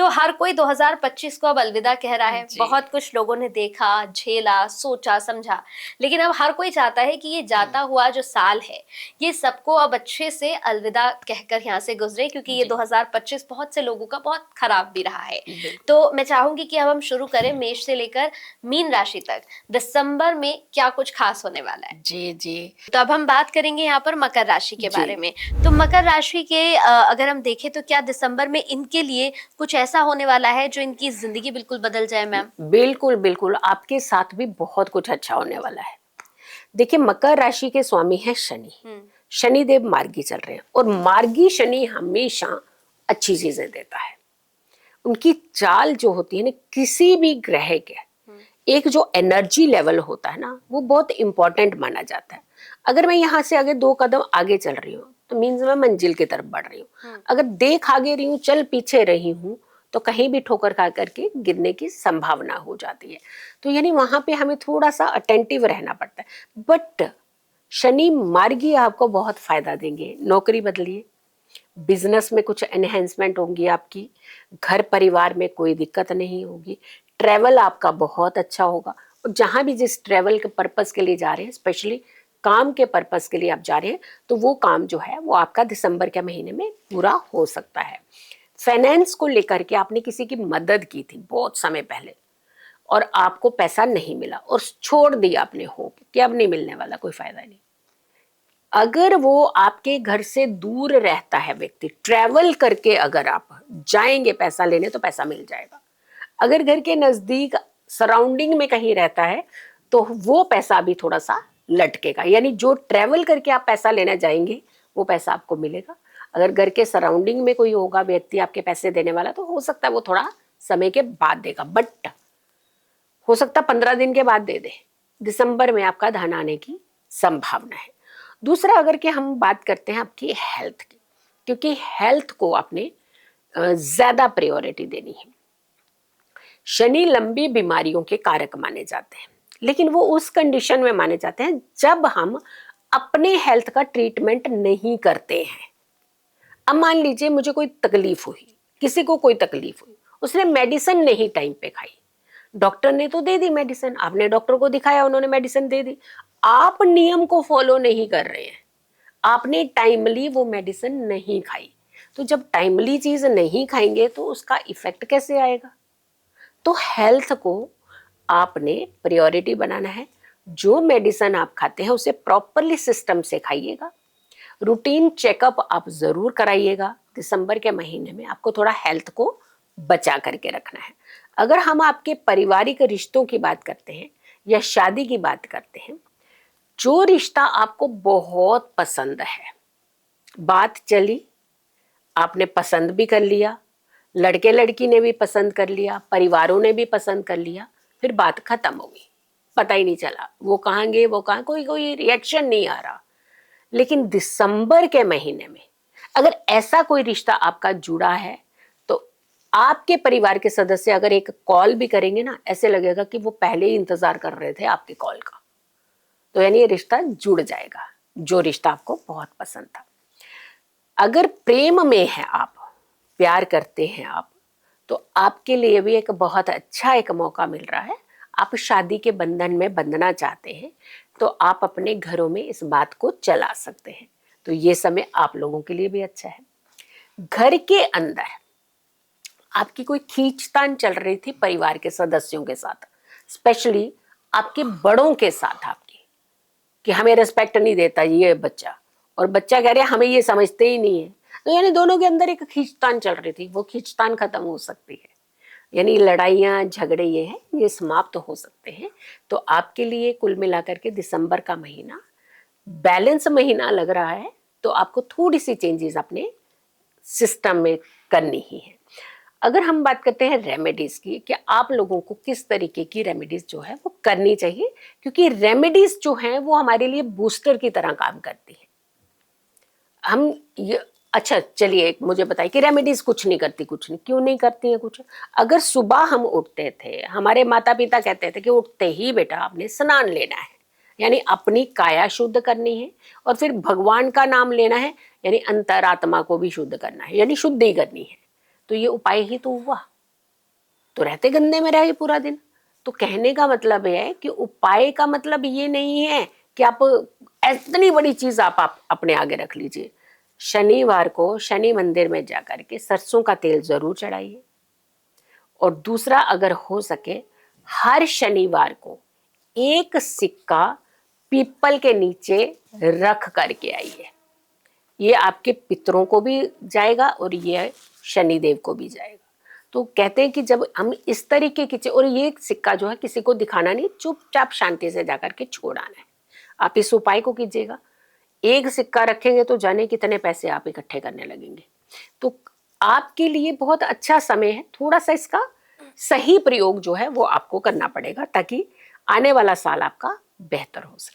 तो हर कोई 2025 को अब अलविदा कह रहा है। बहुत कुछ लोगों ने देखा, झेला, सोचा, समझा, लेकिन अब हर कोई चाहता है कि ये जाता हुआ जो साल है ये सबको अब अच्छे से अलविदा कहकर यहाँ से गुजरे, क्योंकि ये 2025 बहुत से लोगों का बहुत खराब भी रहा है। तो मैं चाहूंगी कि अब हम शुरू करें मेष से लेकर मीन राशि तक, दिसंबर में क्या कुछ खास होने वाला है। जी जी। तो अब हम बात करेंगे यहाँ पर मकर राशि के बारे में। तो मकर राशि के अगर हम देखें तो क्या दिसंबर में इनके लिए कुछ ऐसा होने वाला है जो इनकी जिंदगी बिल्कुल बदल जाए मैम? बिल्कुल बिल्कुल, आपके साथ भी बहुत कुछ अच्छा होने वाला है। देखिए, मकर राशि के स्वामी है शनि। शनिदेव मार्गी चल रहे हैं और मार्गी शनि हमेशा अच्छी चीजें देता है। उनकी चाल जो होती है ना, किसी भी ग्रह के एक जो एनर्जी लेवल होता है ना, वो बहुत इंपॉर्टेंट माना जाता है। अगर मैं यहाँ से आगे 2 कदम आगे चल रही हूँ तो मीन्स मैं मंजिल की तरफ बढ़ रही हूँ। अगर देख आगे रही हूँ, चल पीछे रही हूँ, तो कहीं भी ठोकर खा करके गिरने की संभावना हो जाती है। तो यानी वहां पे हमें थोड़ा सा अटेंटिव रहना पड़ता है। बट शनि मार्गी आपको बहुत फायदा देंगे। नौकरी बदलिए, बिजनेस में कुछ एनहेंसमेंट होंगी आपकी, घर परिवार में कोई दिक्कत नहीं होगी, ट्रैवल आपका बहुत अच्छा होगा। और जहां भी जिस ट्रैवल के पर्पस के लिए जा रहे हैं, स्पेशली काम के पर्पस के लिए आप जा रहे हैं, तो वो काम जो है वो आपका दिसंबर के महीने में पूरा हो सकता है। फाइनेंस को लेकर के आपने किसी की मदद की थी बहुत समय पहले और आपको पैसा नहीं मिला और छोड़ दिया आपने होप कि अब नहीं मिलने वाला, कोई फायदा नहीं। अगर वो आपके घर से दूर रहता है व्यक्ति, ट्रैवल करके अगर आप जाएंगे पैसा लेने, तो पैसा मिल जाएगा। अगर घर के नजदीक सराउंडिंग में कहीं रहता है तो वो पैसा भी थोड़ा सा लटकेगा। यानी जो ट्रैवल करके आप पैसा लेना जाएंगे वो पैसा आपको मिलेगा। अगर घर के सराउंडिंग में कोई होगा व्यक्ति आपके पैसे देने वाला, तो हो सकता है वो थोड़ा समय के बाद देगा, बट हो सकता 15 दिन के बाद दे दे। दिसंबर में आपका धन आने की संभावना है। दूसरा, अगर कि हम बात करते हैं आपकी हेल्थ की, क्योंकि हेल्थ को आपने ज्यादा प्रायोरिटी देनी है। शनि लंबी बीमारियों के कारक माने जाते हैं, लेकिन वो उस कंडीशन में माने जाते हैं जब हम अपने हेल्थ का ट्रीटमेंट नहीं करते हैं। अब मान लीजिए मुझे कोई तकलीफ हुई, किसी को कोई तकलीफ हुई, उसने मेडिसिन नहीं टाइम पे खाई, डॉक्टर ने तो दे दी मेडिसिन, आपने डॉक्टर को दिखाया, उन्होंने मेडिसिन दे दी, आप नियम को फॉलो नहीं कर रहे हैं, आपने टाइमली वो मेडिसिन नहीं खाई। तो जब टाइमली चीज नहीं खाएंगे तो उसका इफेक्ट कैसे आएगा? तो हेल्थ को आपने प्रायोरिटी बनाना है। जो मेडिसिन आप खाते हैं उसे प्रॉपरली सिस्टम से खाइएगा। रूटीन चेकअप आप जरूर कराइएगा। दिसंबर के महीने में आपको थोड़ा हेल्थ को बचा करके रखना है। अगर हम आपके पारिवारिक रिश्तों की बात करते हैं या शादी की बात करते हैं, जो रिश्ता आपको बहुत पसंद है, बात चली, आपने पसंद भी कर लिया, लड़के लड़की ने भी पसंद कर लिया, परिवारों ने भी पसंद कर लिया, फिर बात खत्म हो गई, पता ही नहीं चला वो कहाँ गए, वो कहाँ, कोई रिएक्शन नहीं आ रहा। लेकिन दिसंबर के महीने में अगर ऐसा कोई रिश्ता आपका जुड़ा है, तो आपके परिवार के सदस्य अगर एक कॉल भी करेंगे ना, ऐसे लगेगा कि वो पहले ही इंतजार कर रहे थे आपके कॉल का। तो यानी ये रिश्ता जुड़ जाएगा, जो रिश्ता आपको बहुत पसंद था। अगर प्रेम में है आप, प्यार करते हैं आप, तो आपके लिए भी एक बहुत अच्छा एक मौका मिल रहा है। आप शादी के बंधन में बंधना चाहते हैं तो आप अपने घरों में इस बात को चला सकते हैं। तो ये समय आप लोगों के लिए भी अच्छा है। घर के अंदर आपकी कोई खींचतान चल रही थी परिवार के सदस्यों के साथ, स्पेशली आपके बड़ों के साथ आपकी, कि हमें रिस्पेक्ट नहीं देता ये बच्चा, और बच्चा कह रहे हमें ये समझते ही नहीं है। तो यानी दोनों के अंदर एक खींचतान चल रही थी, वो खींचतान खत्म हो सकती है। यानी लड़ाइयाँ झगड़े ये समाप्त हो सकते हैं। तो आपके लिए कुल मिलाकर के दिसंबर का महीना बैलेंस महीना लग रहा है। तो आपको थोड़ी सी चेंजेस अपने सिस्टम में करनी ही है। अगर हम बात करते हैं रेमेडीज की, कि आप लोगों को किस तरीके की रेमेडीज जो है वो करनी चाहिए, क्योंकि रेमेडीज जो हैं वो हमारे लिए बूस्टर की तरह काम करती है। हम ये अच्छा, चलिए मुझे बताइए कि रेमेडीज कुछ नहीं करती। कुछ नहीं, क्यों नहीं करती है कुछ? अगर सुबह हम उठते थे, हमारे माता पिता कहते थे कि उठते ही बेटा आपने स्नान लेना है, यानी अपनी काया शुद्ध करनी है, और फिर भगवान का नाम लेना है, यानी अंतरात्मा को भी शुद्ध करना है, यानी शुद्धि करनी है। तो ये उपाय ही तो हुआ। तो रहते गंदे में रहे पूरा दिन। तो कहने का मतलब है कि उपाय का मतलब ये नहीं है कि आप इतनी बड़ी चीज आप अपने आगे रख लीजिए। शनिवार को शनि मंदिर में जाकर के सरसों का तेल जरूर चढ़ाइए। और दूसरा, अगर हो सके हर शनिवार को एक सिक्का पीपल के नीचे रख करके आइए। ये आपके पितरों को भी जाएगा और ये शनिदेव को भी जाएगा। तो कहते हैं कि जब हम इस तरीके की, और ये सिक्का जो है किसी को दिखाना नहीं, चुपचाप शांति से जाकर के छोड़ आना है। आप इस उपाय को कीजिएगा। एक सिक्का रखेंगे तो जाने कितने पैसे आप इकट्ठे करने लगेंगे। तो आपके लिए बहुत अच्छा समय है। थोड़ा सा इसका सही प्रयोग जो है वो आपको करना पड़ेगा ताकि आने वाला साल आपका बेहतर हो सके।